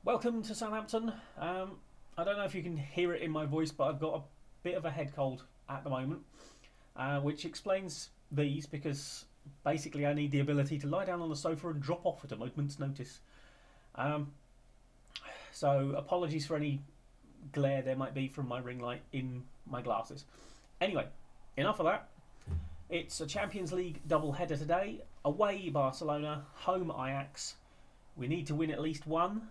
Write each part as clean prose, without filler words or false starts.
Welcome to Southampton. I don't know if you can hear it in my voice, but I've got a bit of a head cold at the moment, which explains these because basically I need the ability to lie down on the sofa and drop off at a moment's notice. Um, so apologies for any glare there might be from my ring light in my glasses. Anyway, enough of that. It's a Champions League double header today. Away Barcelona, home Ajax. We need to win at least one,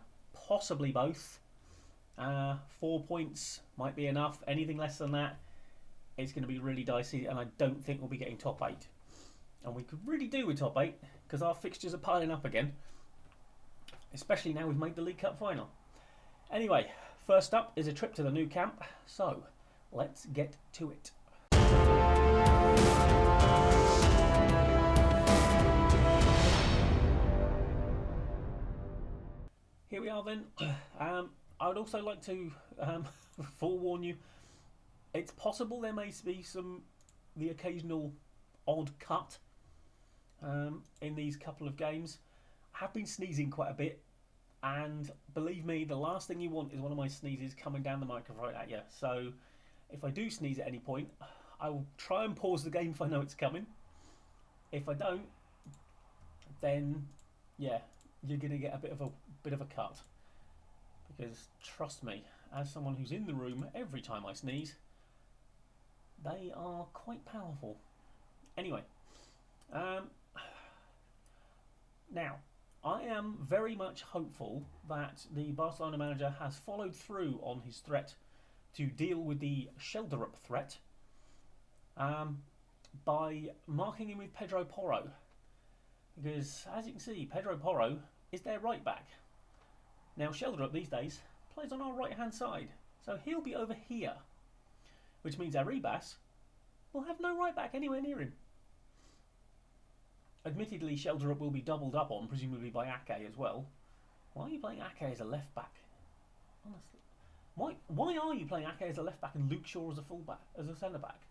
possibly both. 4 points might be enough. Anything less than that, it's going to be really dicey, and I don't think we'll be getting top 8. And we could really do with top 8 because our fixtures are piling up again, especially now we've made the League Cup final. Anyway, first up is a trip to the new camp, so let's get to it. Here we are then. I would also like to forewarn you, it's possible there may be the occasional odd cut in these couple of games. I have been sneezing quite a bit, and believe me, the last thing you want is one of my sneezes coming down the microphone at you. So if I do sneeze at any point, I will try and pause the game if I know it's coming. If I don't, then yeah, you're going to get a bit of a cut. Because trust me, as someone who's in the room every time I sneeze, they are quite powerful. Anyway, now I am very much hopeful that the Barcelona manager has followed through on his threat to deal with the Showdown threat by marking him with Pedro Porro. Because as you can see, Pedro Porro is their right back. Now Showdown these days plays on our right hand side, so he'll be over here, which means Arribas will have no right back anywhere near him. Admittedly, Showdown will be doubled up on, presumably by Ake as well. Why are you playing Ake as a left back? Honestly, why are you playing Ake as a left back and Luke Shaw as a full back, as a centre back?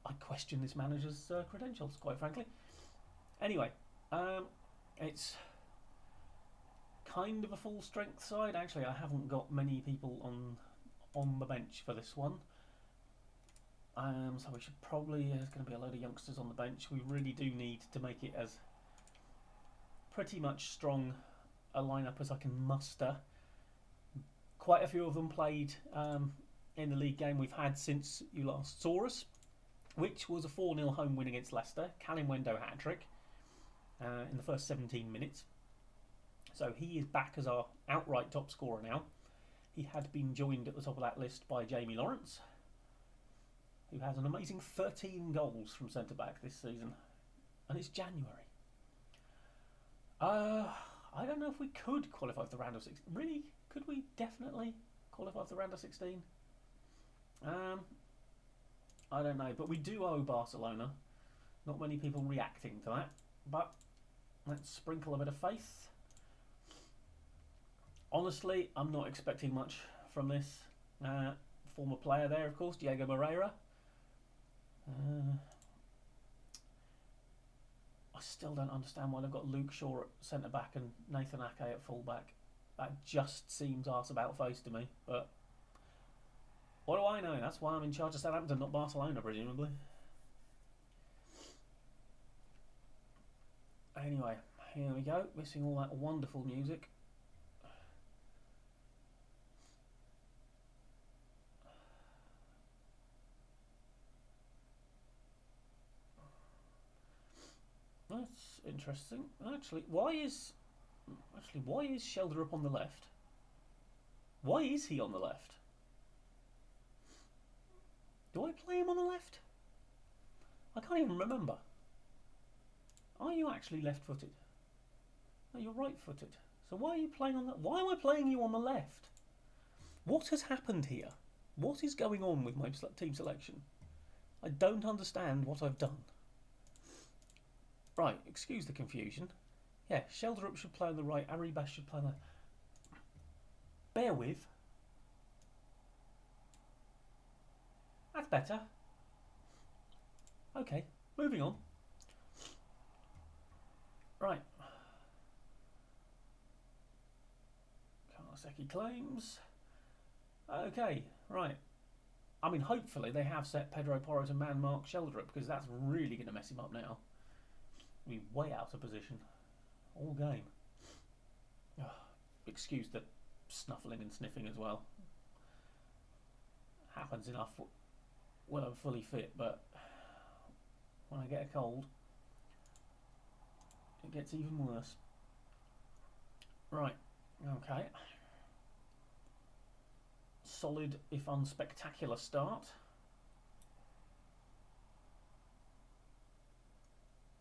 I question this manager's credentials, quite frankly. Anyway, it's kind of a full strength side. Actually, I haven't got many people on the bench for this one. So we should probably, there's going to be a load of youngsters on the bench. We really do need to make it as pretty much strong a lineup as I can muster. Quite a few of them played in the league game we've had since you last saw us, which was a 4-0 home win against Leicester. Callum Wendo hat-trick in the first 17 minutes. So he is back as our outright top scorer now. He had been joined at the top of that list by Jamie Lawrence, who has an amazing 13 goals from centre-back this season. And it's January. I don't know if we could qualify for the round of 16. Really? Could we definitely qualify for the round of 16? I don't know. But we do owe Barcelona. Not many people reacting to that. But let's sprinkle a bit of faith. Honestly, I'm not expecting much from this former player there, of course, Diego Moreira. I still don't understand why they've got Luke Shaw at centre back and Nathan Ake at full back. That just seems arse about face to me. But what do I know? That's why I'm in charge of Southampton, not Barcelona, presumably. Anyway, here we go. Missing all that wonderful music. That's interesting. Actually, why is Shelder up on the left? Why is he on the left? Do I play him on the left? I can't even remember. Are you actually left-footed? No, you're right-footed. So why are you playing on that? Why am I playing you on the left? What has happened here? What is going on with my team selection? I don't understand what I've done. Right, excuse the confusion. Yeah, Shelderup should play on the right, Arribas should play on the... Bear with. That's better. Okay, moving on. Right. Seki claims. Okay, right. I mean, hopefully they have set Pedro Porro to man mark Sheldrup, because that's really going to mess him up now. He'll be way out of position all game. Oh, excuse the snuffling and sniffing as well. Happens enough when I'm fully fit, but when I get a cold, it gets even worse. Right, okay. Solid, if unspectacular, start.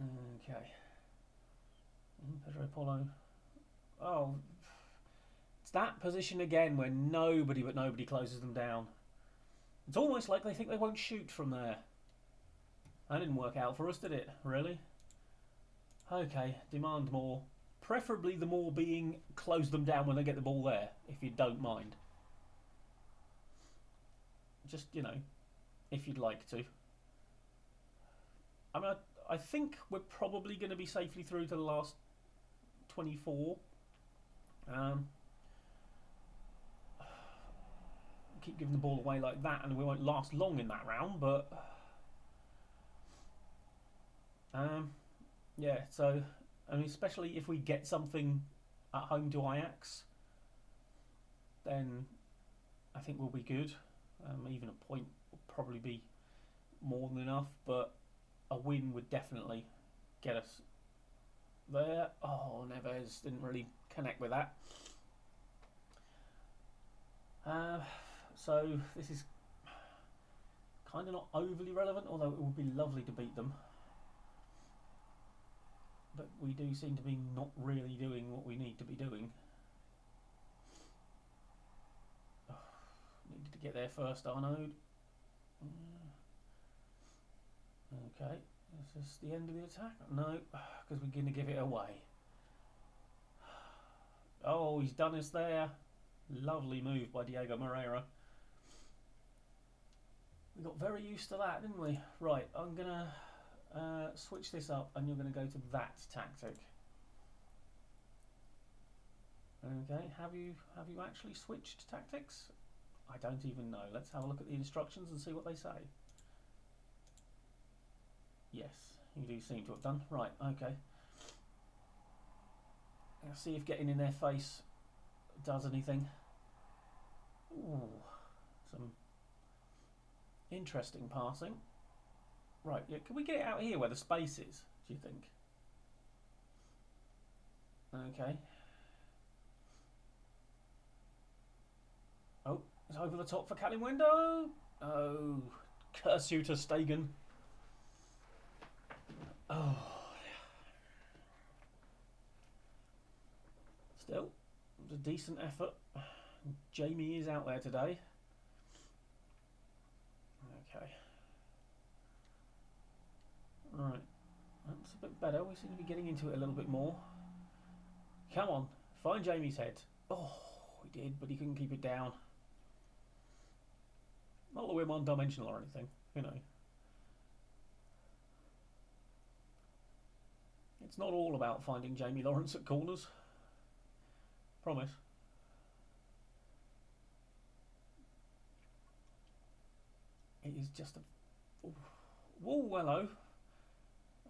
Okay. Pedro Porro. Oh, it's that position again where nobody closes them down. It's almost like they think they won't shoot from there. That didn't work out for us, did it? Really? Okay, demand more. Preferably the more being close them down when they get the ball there, if you don't mind. Just, you know, if you'd like to. I mean, I think we're probably going to be safely through to the last 24. Keep giving the ball away like that and we won't last long in that round, but yeah, so I mean, especially if we get something at home to Ajax, then I think we'll be good. Even a point would probably be more than enough, but a win would definitely get us there. Oh, Neves didn't really connect with that. So this is kind of not overly relevant, although it would be lovely to beat them. But we do seem to be not really doing what we need to be doing. Oh, needed to get there first, Arnaud. Okay, is this the end of the attack? No, because we're going to give it away. Oh, he's done us there. Lovely move by Diego Moreira. We got very used to that, didn't we? Right, I'm going to switch this up and you're going to go to that tactic. Okay, have you actually switched tactics? I don't even know. Let's have a look at the instructions and see what they say. Yes, you do seem to have done. Right, okay. Let's see if getting in their face does anything. Ooh, some interesting passing. Right, yeah, can we get it out here where the space is, do you think? Okay. Oh, it's over the top for Calimundo. Oh, curse you to Stegen. Oh. Still, it was a decent effort. Jamie is out there today. Okay. Right. That's a bit better. We seem to be getting into it a little bit more. Come on. Find Jamie's head. Oh, he did, but he couldn't keep it down. Not that we're one-dimensional or anything, you know. It's not all about finding Jamie Lawrence at corners. Promise. It is just a... Whoa, hello.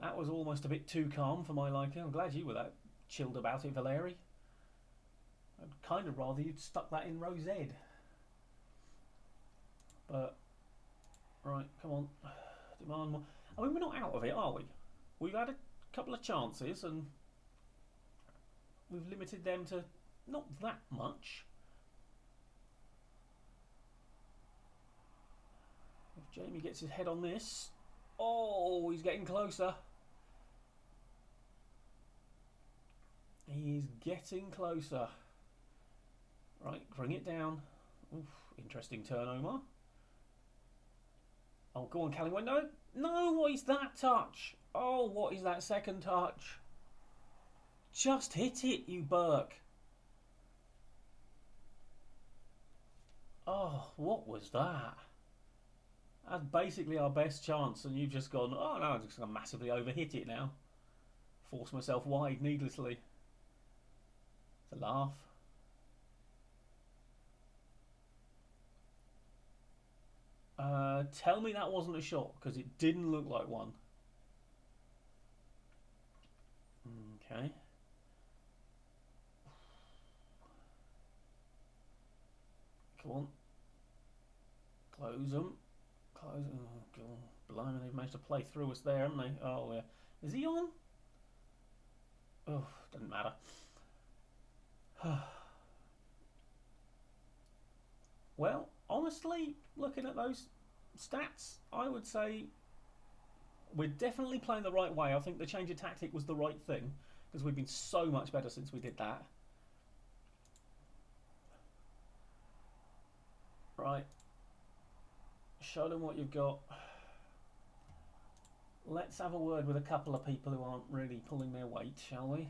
That was almost a bit too calm for my liking. I'm glad you were that chilled about it, Valeri. I'd kind of rather you'd stuck that in row Z. But, right, come on. Demand more. I mean, we're not out of it, are we? We've had a couple of chances and we've limited them to not that much. If Jamie gets his head on this... Oh, he's getting closer. He's getting closer. Right, bring it down. Oof, interesting turn, Omar. Oh, go on, Calimundo. No, what is that touch? Oh, what is that second touch? Just hit it, you Burke. Oh, what was that? That's basically our best chance, and you've just gone, oh no, I'm just going to massively overhit it now. Force myself wide needlessly. It's a laugh. Tell me that wasn't a shot, because it didn't look like one. Okay. Come on. Close them. Close them. Oh, God. Blimey, they've managed to play through us there, haven't they? Oh, yeah. Is he on? Oh, doesn't matter. Well, honestly, looking at those stats, I would say we're definitely playing the right way. I think the change of tactic was the right thing, because we've been so much better since we did that. Right. Show them what you've got. Let's have a word with a couple of people who aren't really pulling their weight, shall we?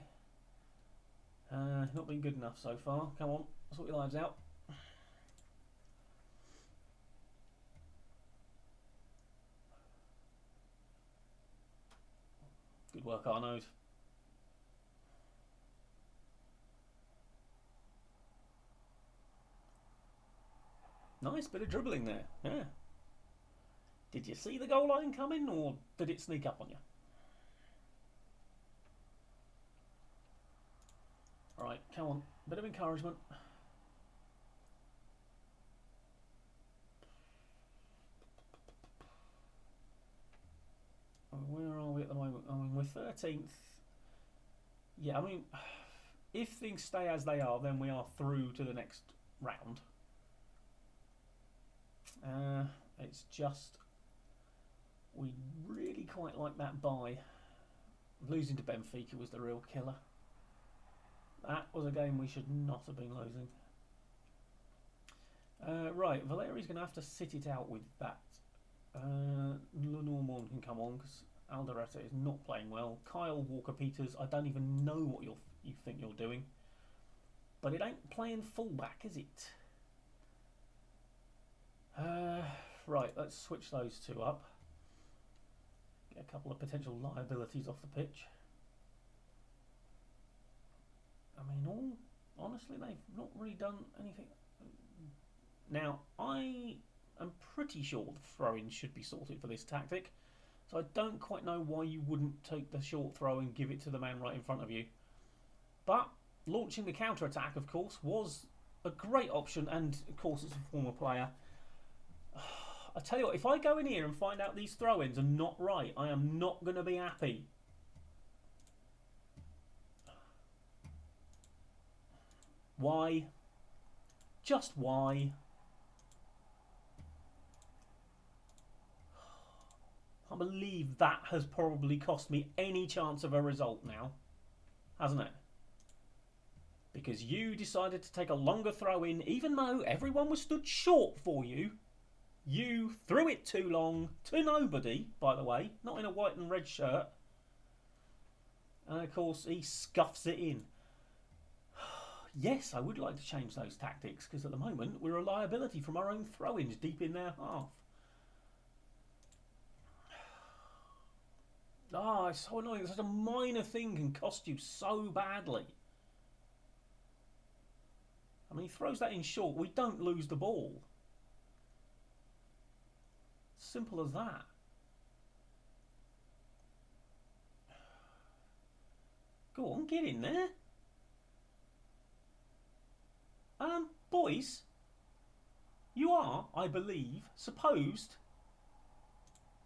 Not been good enough so far. Come on, sort your lives out. Good work, Arnaud. Nice bit of dribbling there. Yeah. Did you see the goal line coming, or did it sneak up on you? Right, come on. Bit of encouragement. Where are we at the moment? I mean, we're 13th. Yeah, I mean, if things stay as they are, then we are through to the next round. It's just we really quite like that bye. Losing to Benfica was the real killer. That was a game we should not have been losing. Right, Valeri's going to have to sit it out with that. Lenormand can come on because Alderete is not playing well. Kyle Walker-Peters, I don't even know what you think you're doing. But it ain't playing fullback, is it? Right, let's switch those two up. Get a couple of potential liabilities off the pitch. I mean, honestly, they've not really done anything. Now, I am pretty sure the throw-in should be sorted for this tactic. So I don't quite know why you wouldn't take the short throw and give it to the man right in front of you. But launching the counter-attack, of course, was a great option. And, of course, as a former player, I tell you what, if I go in here and find out these throw-ins are not right, I am not going to be happy. Why? Just why? I believe that has probably cost me any chance of a result now, hasn't it? Because you decided to take a longer throw-in, even though everyone was stood short for you. You threw it too long to nobody, by the way, not in a white and red shirt. And of course, he scuffs it in. Yes, I would like to change those tactics, because at the moment we're a liability from our own throw-ins deep in their half. Ah, it's so annoying. Such a minor thing can cost you so badly. I mean, he throws that in short. We don't lose the ball. Simple as that. Go on, get in there. Boys, you are, I believe, supposed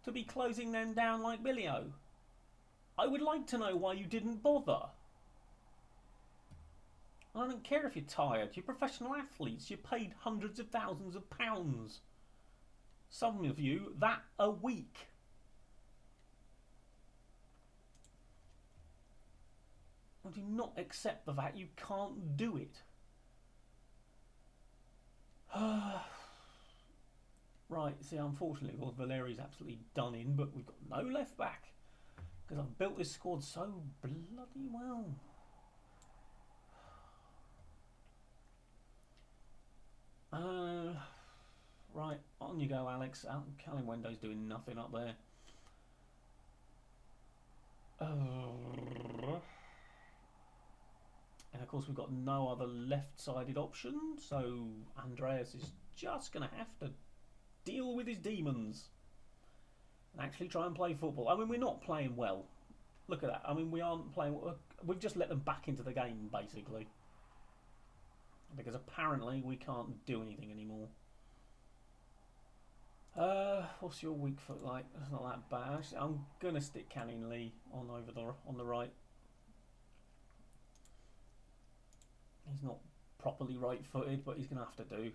to be closing them down like Billy-O. I would like to know why you didn't bother. I don't care if you're tired. You're professional athletes. You're paid hundreds of thousands of pounds. Some of you, that a week. I do not accept the fact you can't do it. Right, see, unfortunately, well, Valeri's absolutely done in, but we've got no left back. Because I've built this squad so bloody well. Right, on you go, Alex. Callum Wendo's doing nothing up there. And of course we've got no other left-sided option, so Andreas is just going to have to deal with his demons and actually try and play football. I mean, we're not playing well. Look at that. I mean, we aren't playing. We've just let them back into the game, basically. Because apparently we can't do anything anymore. What's your weak foot like? It's not that bad. Actually, I'm going to stick Canning Lee on the right. He's not properly right-footed, but he's going to have to do.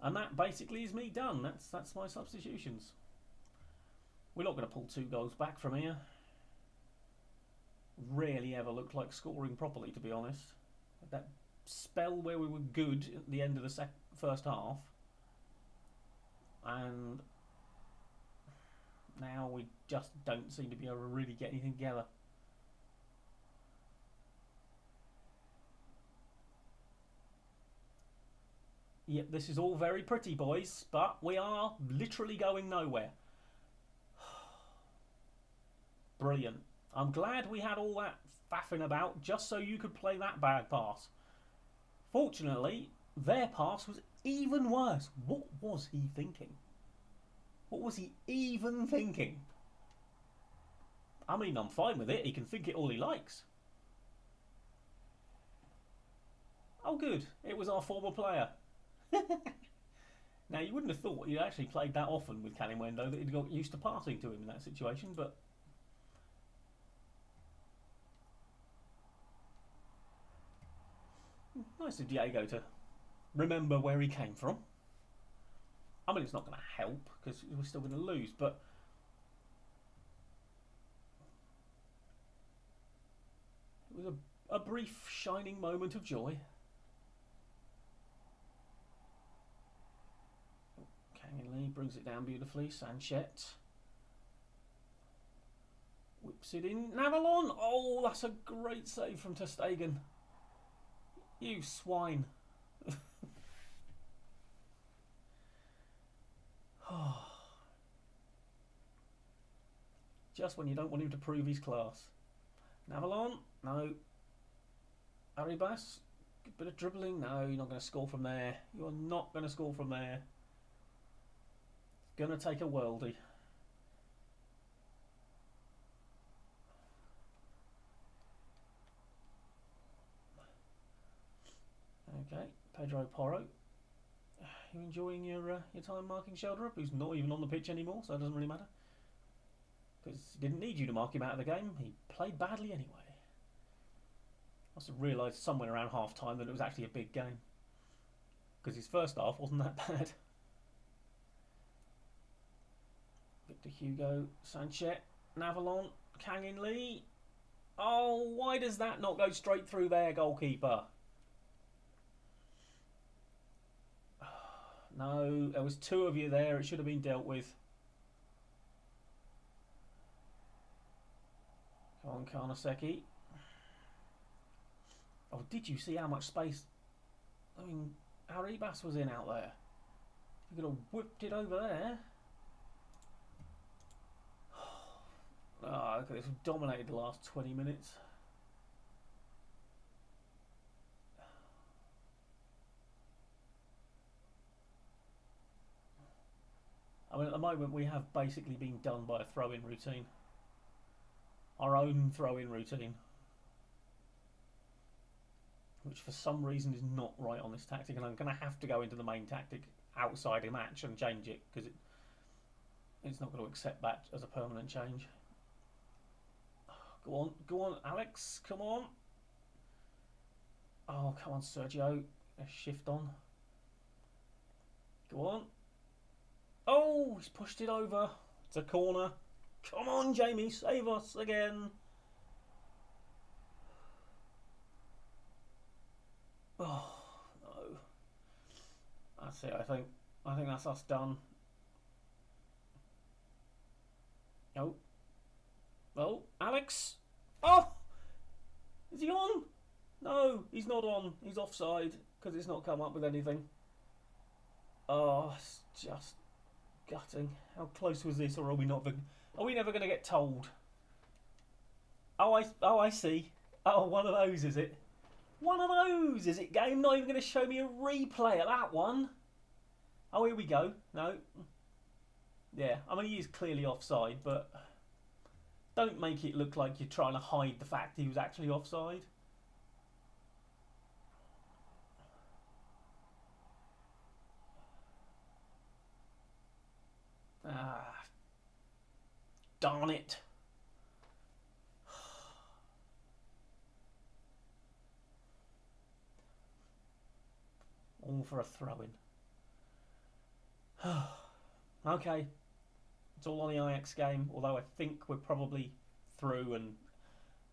And that basically is me done. That's my substitutions. We're not going to pull 2 goals back from here. Rarely ever looked like scoring properly, to be honest. That spell where we were good at the end of the first half, and now we just don't seem to be able to really get anything together. Yep, this is all very pretty, boys, but we are literally going nowhere. Brilliant. I'm glad we had all that faffing about just so you could play that bad pass. Fortunately, their pass was even worse. What was he thinking? What was he even thinking? I mean, I'm fine with it. He can think it all he likes. Oh, good. It was our former player. Now, you wouldn't have thought he'd actually played that often with Calimundo that he'd got used to passing to him in that situation, but... nice of Diego to remember where he came from. I mean, it's not going to help because we're still going to lose, but it was a brief shining moment of joy. Lee brings it down beautifully. Sanchez whips it in. Navalon! Oh, that's a great save from ter Stegen. You swine. Just when you don't want him to prove his class. Navalon? No. Arribas? Good bit of dribbling? No, you're not going to score from there. You're not going to score from there. It's going to take a worldie. Okay, Pedro Porro. You enjoying your time marking shoulder up? Who's not even on the pitch anymore, so it doesn't really matter. Because he didn't need you to mark him out of the game. He played badly anyway. Must have realised somewhere around half time that it was actually a big game. Because his first half wasn't that bad. Victor Hugo, Sanchez, Navalon, Kangin Lee. Oh, why does that not go straight through there, goalkeeper? No, there was two of you there. It should have been dealt with. Come on, Karnaseki. Oh, did you see how much space? I mean, Arribas was in out there. You could have whipped it over there. Oh, look at this. We've dominated the last 20 minutes. I mean, at the moment, we have basically been done by a throw-in routine. Our own throw-in routine. Which, for some reason, is not right on this tactic. And I'm going to have to go into the main tactic outside a match and change it. Because it's not going to accept that as a permanent change. Go on, Alex. Come on. Oh, come on, Sergio. A shift on. Go on. Oh, he's pushed it over. It's a corner. Come on, Jamie, save us again. Oh, no. That's it, I think. I think that's us done. Oh. Oh, Alex. Oh! Is he on? No, he's not on. He's offside because it's not come up with anything. Oh, it's just gutting. How close was this, or are we not? Are we never going to get told? Oh, I see. Oh, one of those, is it? One of those, is it? Game not even going to show me a replay of that one. Oh, here we go. No. Yeah, I mean, he is clearly offside, but don't make it look like you're trying to hide the fact he was actually offside. Ah, darn it. All for a throw-in. Okay, it's all on the Ajax game, although I think we're probably through and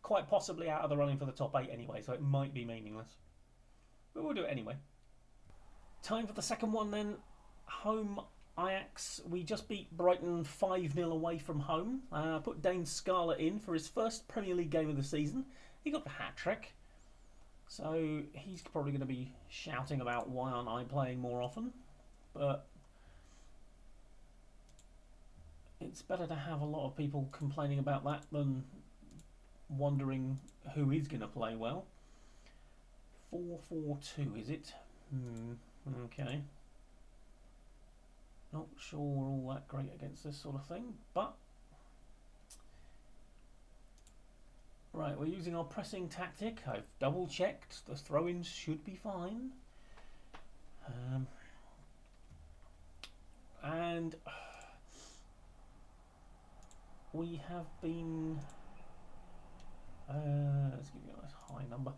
quite possibly out of the running for the top 8 anyway, so it might be meaningless. But we'll do it anyway. Time for the second one then. Home Ajax. We just beat Brighton 5-0 away from home. Put Dane Scarlett in for his first Premier League game of the season. He got the hat-trick. So he's probably going to be shouting about why aren't I playing more often. But it's better to have a lot of people complaining about that than wondering who is going to play well. 4-4-2, is it? Okay. Not sure we're all that great against this sort of thing, but right, we're using our pressing tactic. I've double checked, the throw-ins should be fine. And we have been let's give you a nice high number.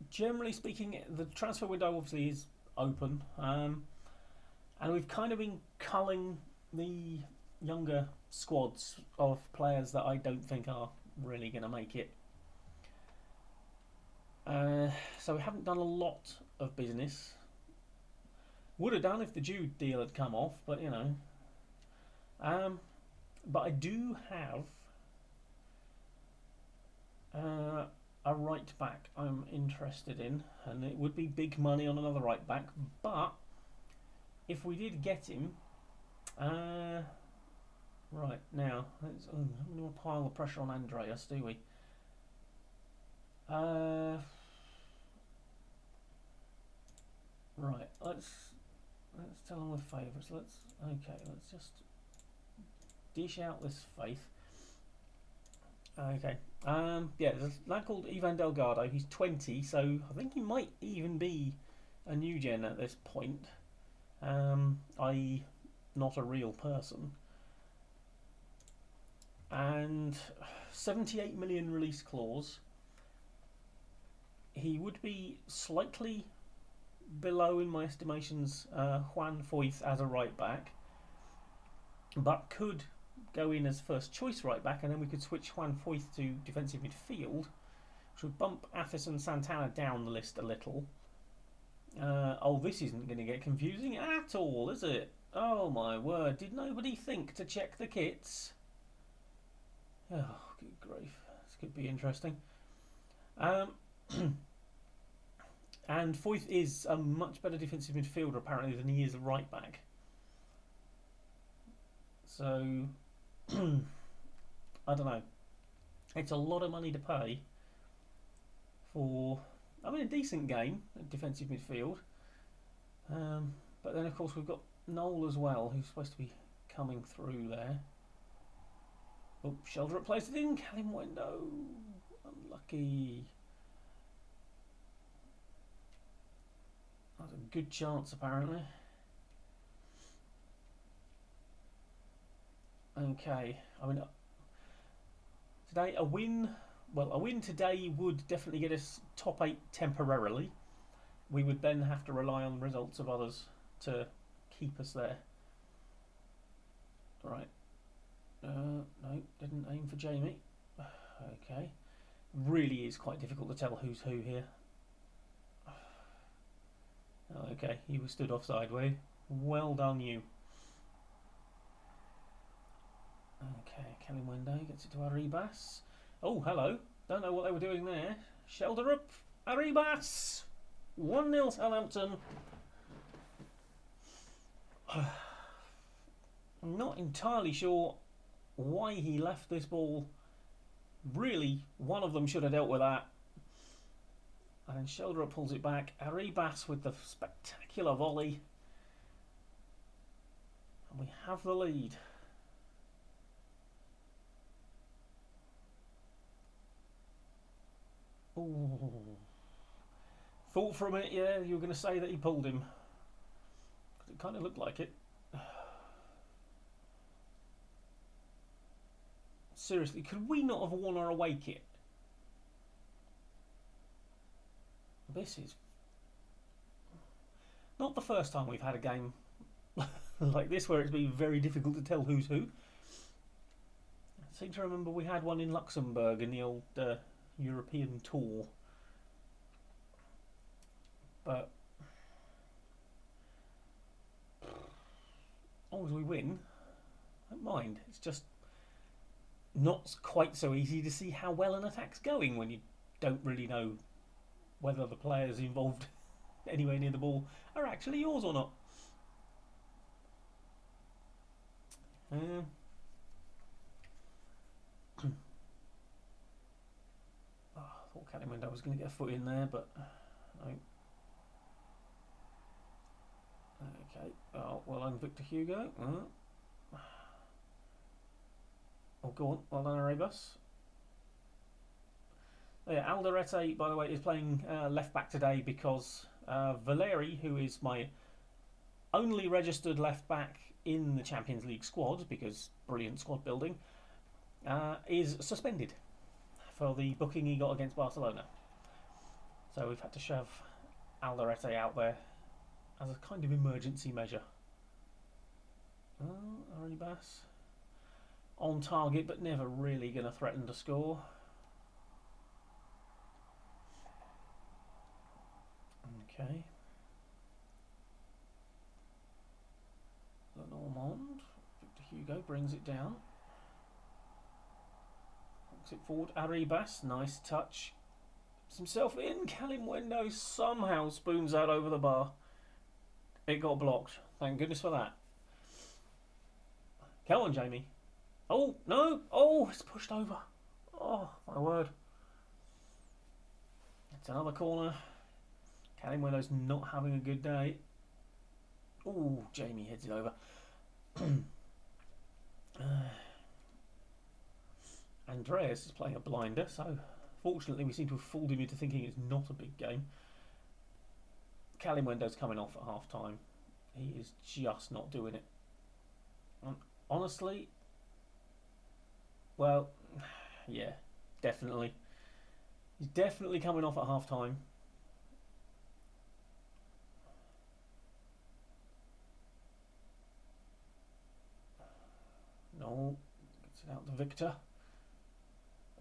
Generally speaking, the transfer window obviously is open, and we've kind of been culling the younger squads of players that I don't think are really going to make it. So we haven't done a lot of business. Would have done if the Jude deal had come off, but you know. But I do have a right back I'm interested in, and it would be big money on another right back. But if we did get him, right now, let's we want to pile the pressure on Andreas, do we? Right, let's tell him we're favourites. Let's just dish out this faith. Okay. Yeah, there's a lad called Ivan Delgado. He's 20, so I think he might even be a new gen at this point. I.e., not a real person. And 78 million release clause. He would be slightly below, in my estimations, Juan Foyth as a right back, but could go in as first choice right back, and then we could switch Juan Foyth to defensive midfield, which would bump Athis and Santana down the list a little. Oh, this isn't going to get confusing at all, is it? Oh my word, did nobody think to check the kits? Oh, good grief, this could be interesting. And Foyth is a much better defensive midfielder apparently than he is a right back. So I don't know. It's a lot of money to pay for, I mean, a decent game at defensive midfield. But then of course we've got Noel as well, who's supposed to be coming through there. Oh, Sheldrup plays it in. Kalimwendo, unlucky. That's a good chance apparently. Okay, I mean, today a win today would definitely get us top 8 temporarily. We would then have to rely on the results of others to keep us there. Right. No, didn't aim for Jamie. Okay. Really is quite difficult to tell who's who here. Okay, he was stood offside, were you? Well done, you. Okay, Kalimwendo gets it to Arribas. Oh, hello. Don't know what they were doing there. Shelderup, Arribas. 1-0 Southampton. I'm not entirely sure why he left this ball. Really, one of them should have dealt with that. And then Shoulder pulls it back. Arribas with the spectacular volley. And we have the lead. Ooh. Thought for a minute, yeah, you were going to say that he pulled him. It kind of looked like it. Seriously, could we not have worn our away kit? This is not the first time we've had a game like this where it's been very difficult to tell who's who. I seem to remember we had one in Luxembourg in the old European tour. But as long as we win, I don't mind. It's just not quite so easy to see how well an attack's going when you don't really know whether the players involved anywhere near the ball are actually yours or not. I thought Catamendo was going to get a foot in there, but no. Okay. Oh, well done, Victor Hugo. Oh, go on. Well done, Arribas. Oh, yeah, Alderete, by the way, is playing left back today because Valeri, who is my only registered left back in the Champions League squad, because brilliant squad building, is suspended for the booking he got against Barcelona. So we've had to shove Alderete out there as a kind of emergency measure. Arribas on target, but never really going to threaten to score. Okay. Lenormand. Victor Hugo brings it down. Hooks it forward. Arribas. Nice touch. Puts himself in. Kalimwendo somehow spoons that over the bar. It got blocked. Thank goodness for that. Come on, Jamie. Oh, no. Oh, it's pushed over. Oh, my word. It's another corner. Kalimwendo's not having a good day. Oh, Jamie heads it over. Andreas is playing a blinder, so fortunately we seem to have fooled him into thinking it's not a big game. Kalimwendo's coming off at half time. He is just not doing it. Honestly, well, yeah, definitely. He's definitely coming off at half time. No, gets it out to Victor.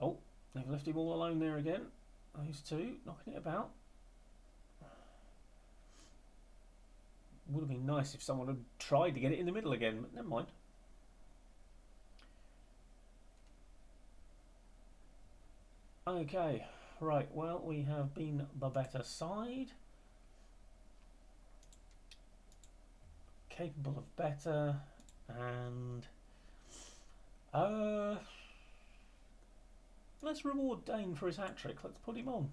Oh, they've left him all alone there again. Those two knocking it about. Would have been nice if someone had tried to get it in the middle again, but never mind. Okay, right, well, we have been the better side. Capable of better, and let's reward Dane for his hat-trick. Let's put him on.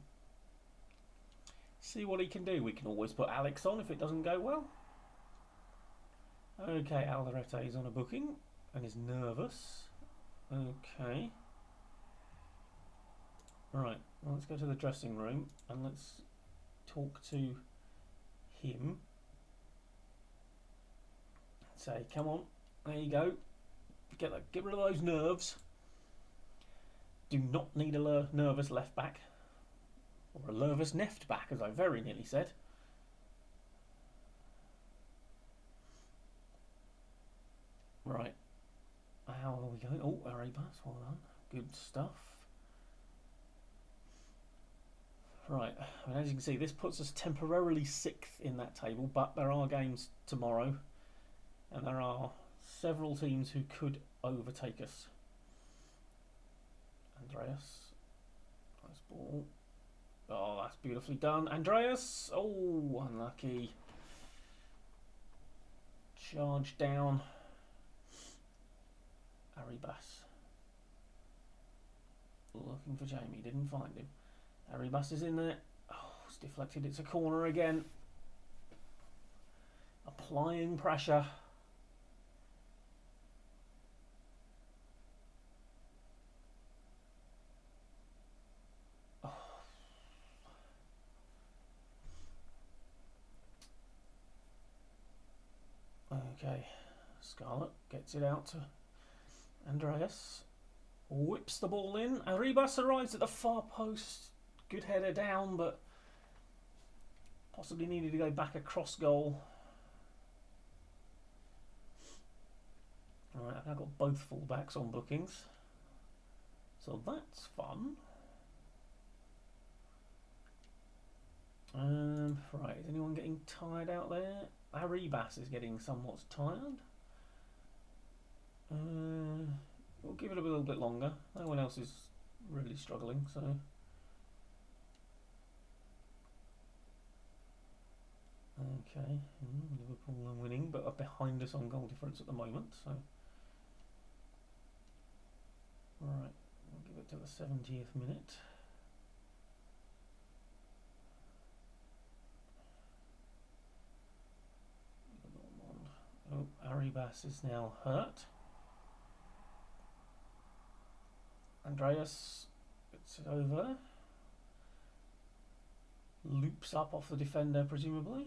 See what he can do. We can always put Alex on if it doesn't go well. Okay, Alderete is on a booking and is nervous. Okay. Right, well, let's go to the dressing room and let's talk to him. Say, come on, there you go. Get rid of those nerves. Do not need a nervous left back. Or a nervous left back, as I very nearly said. Right. How are we going? Oh, Arribas, well done. Good stuff. Right, I mean, as you can see, this puts us temporarily 6th in that table, but there are games tomorrow, and there are several teams who could overtake us. Andreas, nice ball. Oh, that's beautifully done. Andreas, oh, unlucky. Charge down. Arribas. Looking for Jamie, didn't find him. Arribas is in there. Oh, it's deflected. It's a corner again. Applying pressure. Okay, Scarlett gets it out to Andreas. Whips the ball in. Arribas arrives at the far post. Good header down, but possibly needed to go back across goal. Alright, I've now got both fullbacks on bookings. So that's fun. Right, is anyone getting tired out there? Arribas is getting somewhat tired. We'll give it a little bit longer. No one else is really struggling, so. Okay, Liverpool are winning, but are behind us on goal difference at the moment, so. Right, we'll give it to the 70th minute. Oh, Arribas is now hurt. Andreas gets it over. Loops up off the defender, presumably.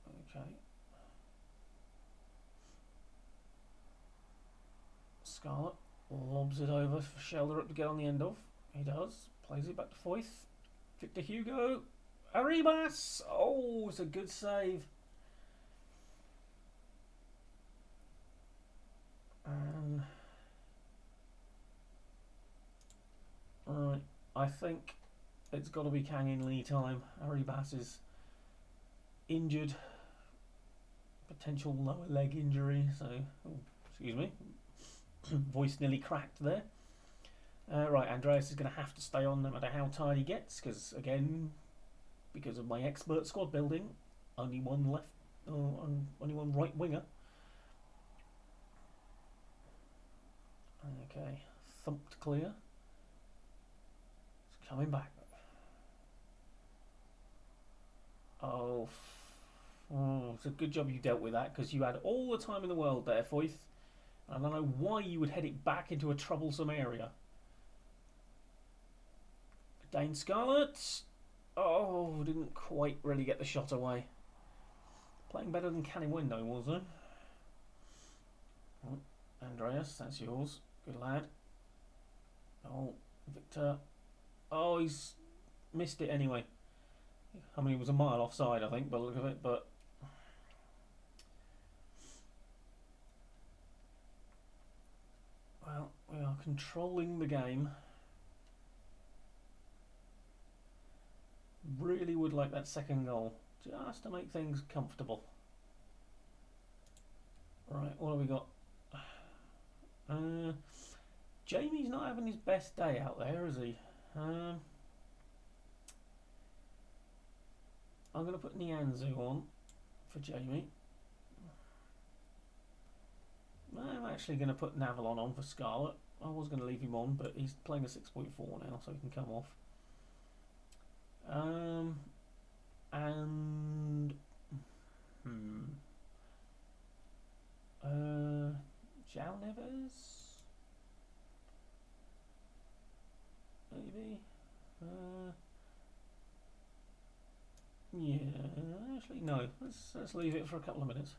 Okay. Scarlett lobs it over for Shelderup to get on the end of. He does. Plays it back to Foyth. Victor Hugo. Arribas! Oh, it's a good save. Right, I think it's got to be Kang In Lee time. Arribas is injured, potential lower leg injury. So, excuse me, voice nearly cracked there. Right, Andreas is going to have to stay on no matter how tired he gets, because again, because of my expert squad building, only one left, only one right winger. Okay, thumped clear. It's coming back. Oh, it's a good job you dealt with that, because you had all the time in the world there, Foyth. I don't know why you would head it back into a troublesome area. Dane Scarlett. Oh, didn't quite really get the shot away. Playing better than Canny Window, was he? Oh, Andreas, that's yours. Good lad. Oh, Victor. Oh, he's missed it anyway. I mean, he was a mile offside, I think, by the look of it, but. Well, we are controlling the game. Really would like that second goal, just to make things comfortable. Right, what have we got? Jamie's not having his best day out there, is he? I'm going to put Nianzu on for Jamie. I'm actually going to put Navalon on for Scarlett. I was going to leave him on, but he's playing a 6.4 now, so he can come off. João Neves? Maybe? Yeah, actually no. Let's leave it for a couple of minutes.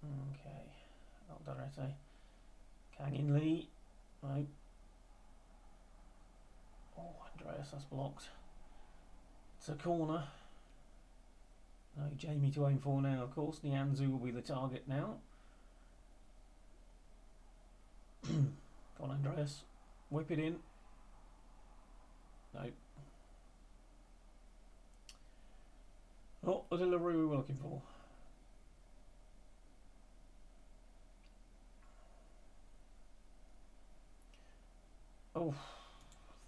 Okay. Alderete. Kang In Lee. Right. Oh, Andreas, that's blocked. It's a corner. No, Jamie to aim for now, of course. Nianzu will be the target now. Come on, Andreas. Whip it in. No. Oh, the delivery we were looking for. Oh,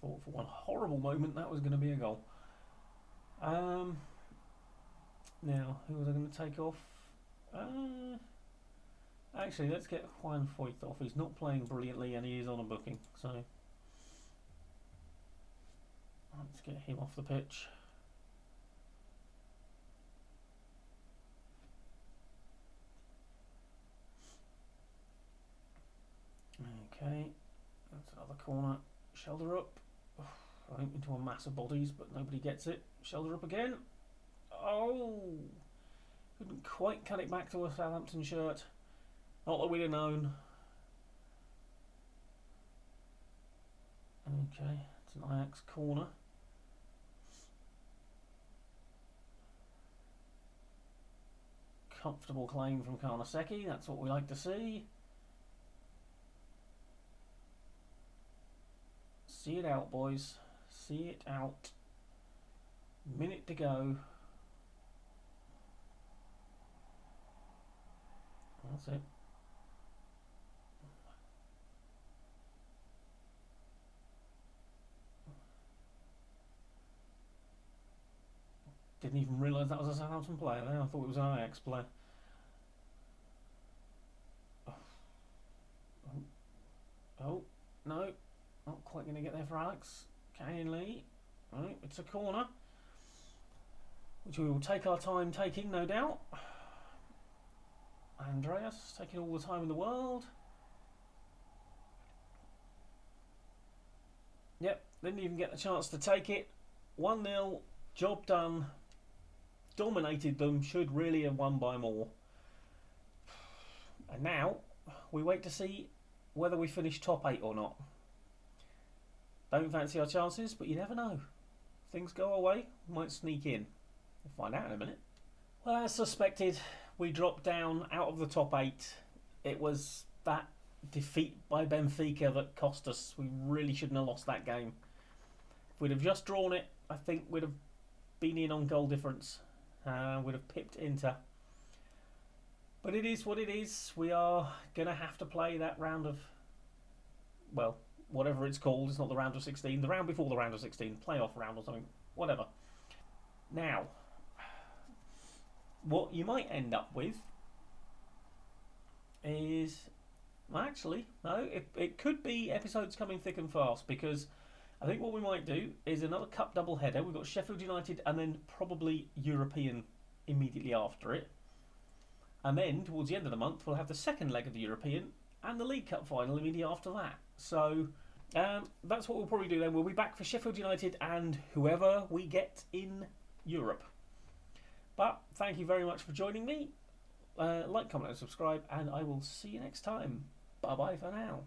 thought for one horrible moment that was going to be a goal. Now, who was I going to take off? Actually, let's get Juan Foyth off. He's not playing brilliantly and he is on a booking. So let's get him off the pitch. Okay, that's another corner. Shoulder up. Right into a mass of bodies, but nobody gets it. Shoulder up again. Oh! Couldn't quite cut it back to a Southampton shirt. Not that we'd have known. Okay, it's an Ajax corner. Comfortable claim from Karnaseki, that's what we like to see. See it out, boys. See it out. Minute to go. That's it. Didn't even realise that was a Southampton player there. I thought it was an Ajax player. Oh, no. Not quite going to get there for Alex. Kane Lee. Right, it's a corner. Which we will take our time taking, no doubt. Andreas taking all the time in the world. Yep, didn't even get the chance to take it. 1-0, job done. Dominated them, should really have won by more. And now we wait to see whether we finish top 8 or not. Don't fancy our chances, but you never know. If things go our way, we might sneak in. We'll find out in a minute. Well, as suspected, we dropped down out of the top 8. It was that defeat by Benfica that cost us. We really shouldn't have lost that game. If we'd have just drawn it, I think we'd have been in on goal difference. We'd have pipped Inter. But it is what it is. We are going to have to play that round of, well, whatever it's called. It's not the round of 16. The round before the round of 16. Playoff round or something. Whatever. Now, what you might end up with is... Actually, no. It could be episodes coming thick and fast, because I think what we might do is another cup double header. We've got Sheffield United and then probably European immediately after it. And then, towards the end of the month, we'll have the second leg of the European and the League Cup final immediately after that. So, that's what we'll probably do then. We'll be back for Sheffield United and whoever we get in Europe. But, thank you very much for joining me. Like, comment and subscribe, and I will see you next time. Bye-bye for now.